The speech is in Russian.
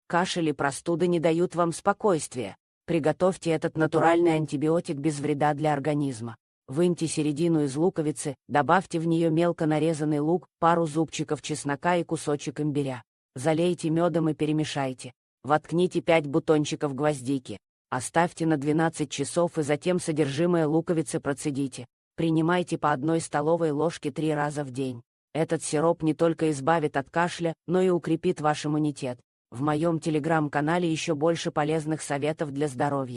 Кашель и простуды не дают вам спокойствия. Приготовьте этот натуральный антибиотик без вреда для организма. Выньте середину из луковицы, добавьте в нее мелко нарезанный лук, пару зубчиков чеснока и кусочек имбиря. Залейте медом и перемешайте. Воткните 5 бутончиков гвоздики. Оставьте на 12 часов и затем содержимое луковицы процедите. Принимайте по 1 столовой ложке 3 раза в день. Этот сироп не только избавит от кашля, но и укрепит ваш иммунитет. В моем телеграм-канале еще больше полезных советов для здоровья.